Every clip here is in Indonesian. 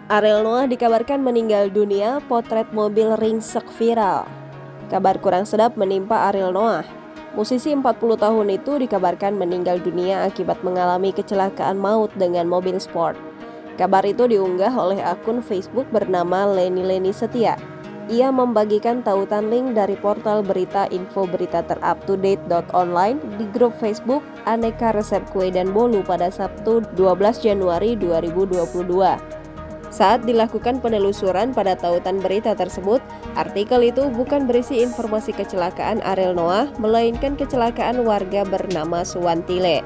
Ariel Noah dikabarkan meninggal dunia, potret mobil ringsek viral. Kabar kurang sedap menimpa Ariel Noah. Musisi 40 tahun itu dikabarkan meninggal dunia akibat mengalami kecelakaan maut dengan mobil sport. Kabar itu diunggah oleh akun Facebook bernama Leni Setia. Ia membagikan tautan link dari portal berita info berita teruptodate.online di grup Facebook Aneka Resep Kue dan Bolu pada Sabtu 12 Januari 2022. Saat dilakukan penelusuran pada tautan berita tersebut, artikel itu bukan berisi informasi kecelakaan Ariel Noah, melainkan kecelakaan warga bernama Suwantile.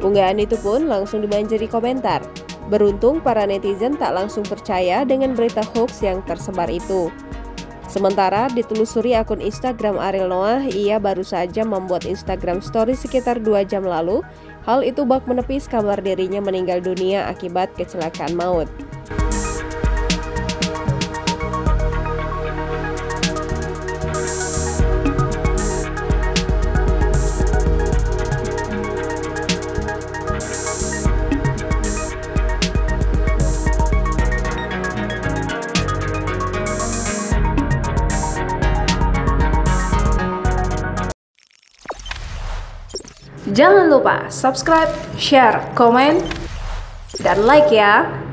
Unggahan itu pun langsung dibanjiri komentar. Beruntung para netizen tak langsung percaya dengan berita hoax yang tersebar itu. Sementara ditelusuri akun Instagram Ariel Noah, ia baru saja membuat Instagram story sekitar 2 jam lalu. Hal itu bak menepis kabar dirinya meninggal dunia akibat kecelakaan maut. Jangan lupa subscribe, share, komen, dan like ya!